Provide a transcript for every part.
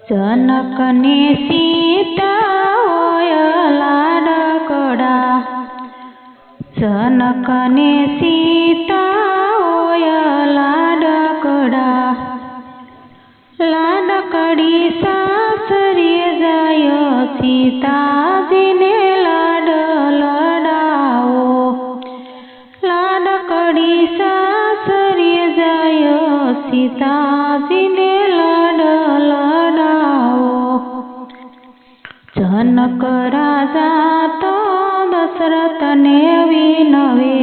जनकने सीता होय लाडकड़ा, जनकने सीता होय लाडकड़ा, लाडकड़ी सासरे जाय सीताजीने लाड लडावो, लाडकड़ी सासरे जाय सीताजीने लाड लडावो। जनक राजा तो दशरथने विनवे,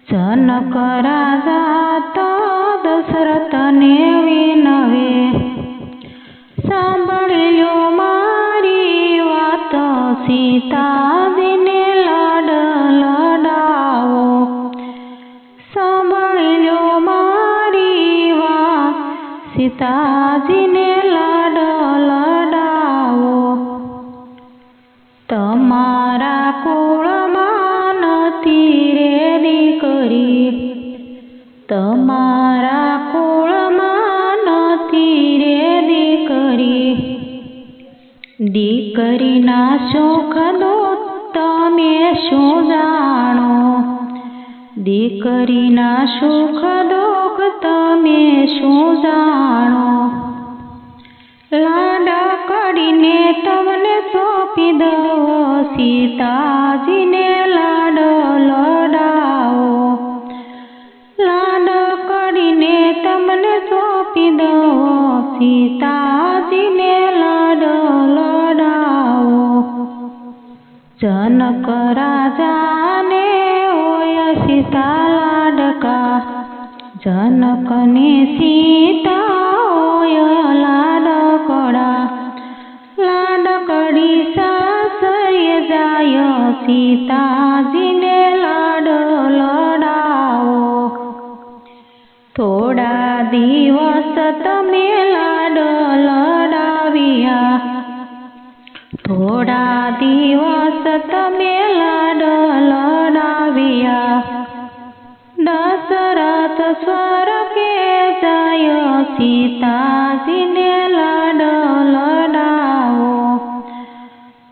जनक राजा तो दशरथने विनवे, सांभळी ल्यो मारी वात सीताजीने लाड लडावो, सांभळी ल्यो मारी वात सीताजीने लाड लडावो। तमारा कुळमां नथी रे दीकरी, तमारा कुळमां नथी रे दीकरी, दीकरीना सुख दुख तमे शुं जाणो, दीकरीना सुख दुख तमे शुं जाणो। लाडकड़ीने तमने सोंपी दो सीताजीने लाड लडावो, लाडकड़ीने तमने सोंपी दो सीताजीने लाड लडावो। जनक राजाने होय सीता लाडका, जनकने सीता होय लाडकड़ा, लाडकड़ी सासरे जाय सीताजीने लाड लडावो। थोड़ा दिवस तमे लाड लडाव्या, थोड़ा दिवस तमे लाड लडाव्या, दशरथ स्वर्गे जाय सीताजीने लाड लडावो,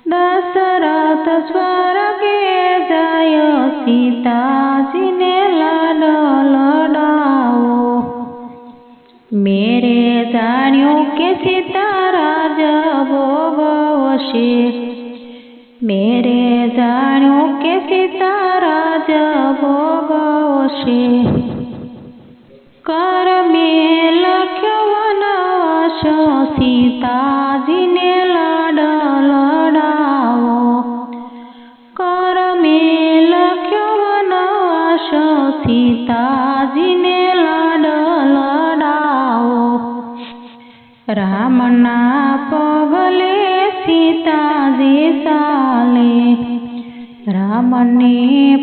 दशरथ स्वर्गे जाय सीताजीने लाड लडावो। मेरे जाण्यो के सीता राज भोगवशे, मेरे जाण्यो के सीता राज भोगवशे, कर्मे लख्यो वनवास सीताजीने लाड लडावो, कर्मे लख्यो वनवास सीताजीने लाड लडावो। रामना पगले सीताजी चाले, रामने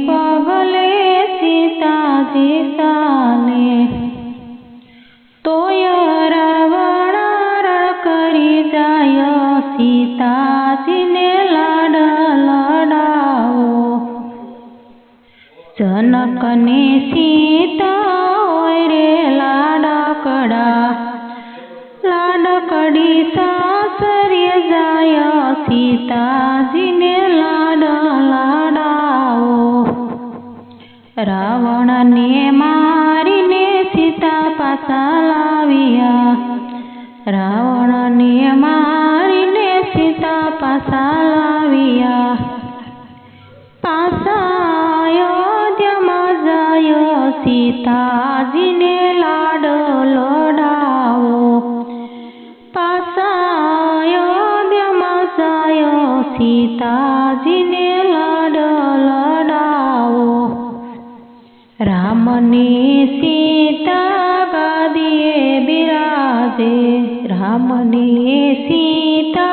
पगले सीताजी चाले, तोय रावण रण करी जाय सीताजीने लाड लडावो। जनकने सीता होय रे लाडकड़ा, लाडकड़ी सासरे जाय सीताजीने लाड लडावो। रावणने मारीने सीता पासा लाव्या, रावणने मारीने सीता पासा लाव्या, पासा अयोध्यामां जाय सीताजीने लाड लडावो, पासा अयोध्यामां जाय सीताजीने लाड लडावो। रामने सीता गादीए बिराजे, रामने सीता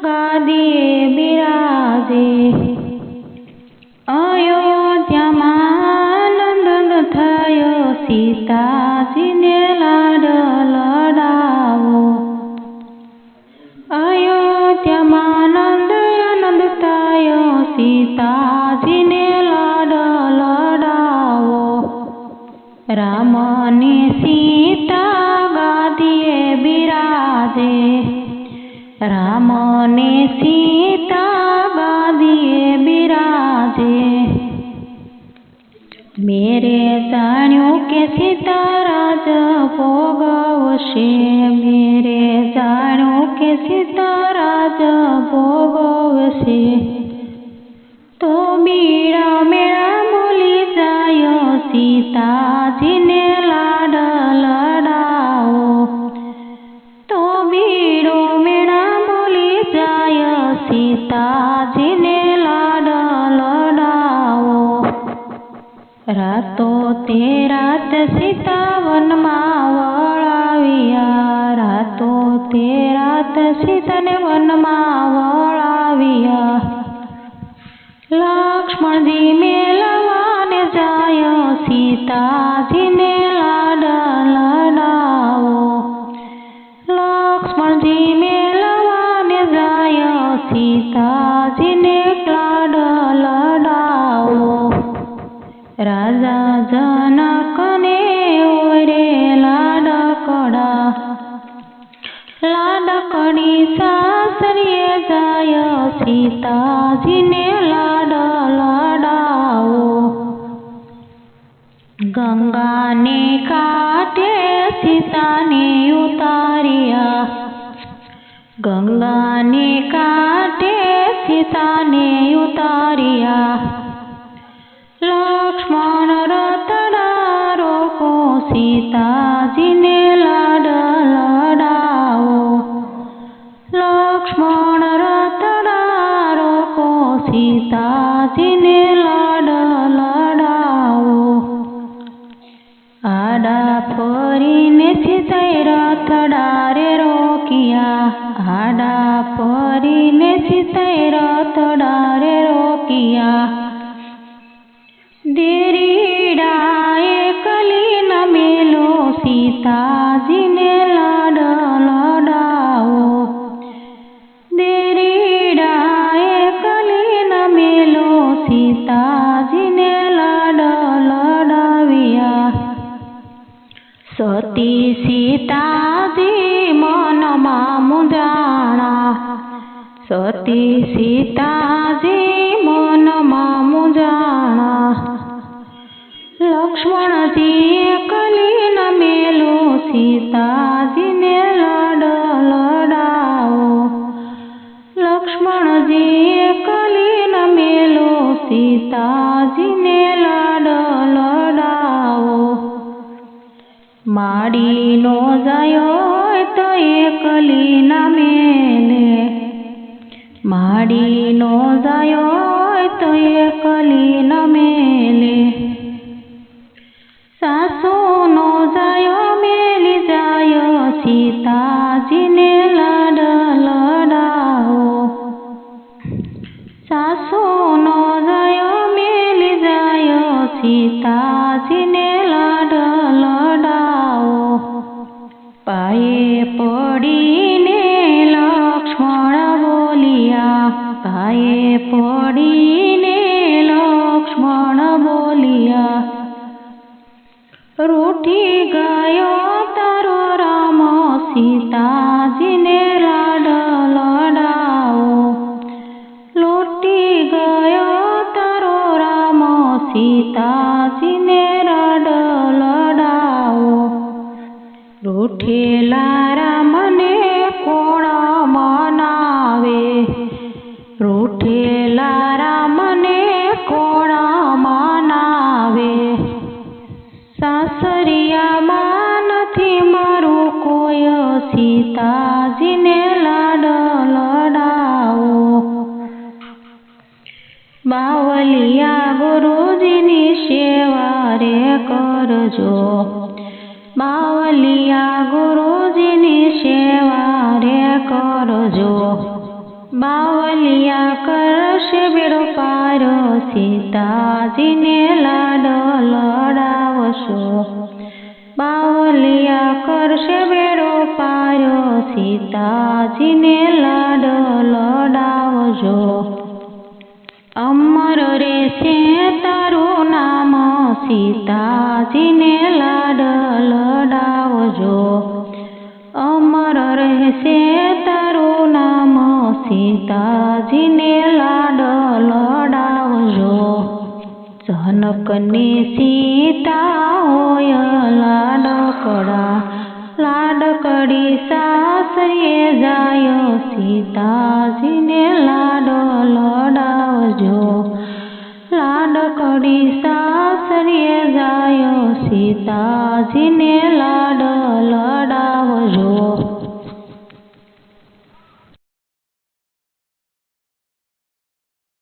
गादीए बिराजे, अयोध्यामां आनंद थयो सीताजीने लाड लडावो, अयोध्यामां आनंद थयो सीताजीने लाड लडावो। रामने सीता गादीए बिराजे, સીતા રાજ ભોગવશે, મેરે જાણ્યું કે સીતા રાજ ભોગવશે. તો બીડા મેળા બોલી જાય, સીતાજીને લાડ લડાવો. તો બીડો મેળા બોલી જાય, સીતાજીને લાડ લડાવો. રાતો તે રાત સીતા વનમાં વળાવ્યા, રાતો તે રાત સીતાને વનમાં વળાવ્યા. લક્ષ્મણજી મેલવાને જાય, સીતાજીને લાડ લડાવો. લક્ષ્મણજી મેલવાને જાય, સીતાજીને લાડ લડાવો. રાજા જનકને ઓરે લાડકડા, લાડકડી સાસરીએ જાય, સીતાજીને લાડ લડાવો. ગંગાને કાંઠે સીતાને ઉતાર્યા, ગંગાને કાંઠે સીતાને ઉતાર્યા. લક્ષ્મણ રતડા રોકો, સીતાજીને લાડ લડાવો. લક્ષ્મણ રતડા રોકો, સીતાજીને લાડ લડાવો. આડા ફરીને સીતાએ રથડા રે રોક્યા, આડા ફરીને સીતાએ રથડા રે રોક્યા. દેરીડાએ કલી ન મેલો, સીતાજીને લાડ લડાવો. દેરીડાએ કલી ન મેલો, સીતાજીને લાડ લડાવ્યા. સતી સીતાજી મનમાં મૂંઝાણા, સતી સીતાજી મનમાં મૂંઝાણા. લક્ષ્મણજીએ કલી ન મેલો, સીતાજીને લાડ લડાવો. લક્ષ્મણજીએ કલી ન મેલો, સીતાજીને લાડ લડાવો. માડીનો જાયો હોય તો એકલી ના મેલે, માડીનો જાયો હોય તો એકલી ન મેલે. સાસુનો જાયો મેલી જાય, સીતાજીને લાડ લડાવો. સાસુનો જાયો મેલી જાય, સીતાજીને લાડ લડાવો. પાયે પડીને લક્ષ્મણ બોલ્યા, પાયે પડીને લક્ષ્મણ બોલ્યા. રૂઠી ગયો તારો રામ, સીતાજીને લાડ લડાવો. લૂટી ગયો તારો રામ, સીતાજીને લાડ લડાવો. રૂઠેલા રામને કોણ મનાવે, રૂઠેલા રામને કોણ મનાવે. સાસરિયામાં નથી મારું કોઈ, સીતાજીને લાડ લડાવો. બાવલિયા ગુરુજીની સેવા રે કરજો, બાવલિયા ગુરુજીની સેવા રે કરજો. બાવલિયા કરશે બેડો પાર, સીતાજીને લાડ લડાવશો. બાવલિયા કરશે બેડો પાર, સીતાજીને લાડ લડાવજો. અમર રહેશે તારું નામ, સીતાજીને લાડ લડાવજો. અમર રહેશે તારું નામ, સીતાજીને લાડ લડાવજો. જનકની સીતા હોય લાડકડા, લાડકડી સાસરીએ જાય સીતાજીને લાડ લડાવજો, લાડકડી સાસરીએ જાય સીતાજીને લાડ લડાવજો.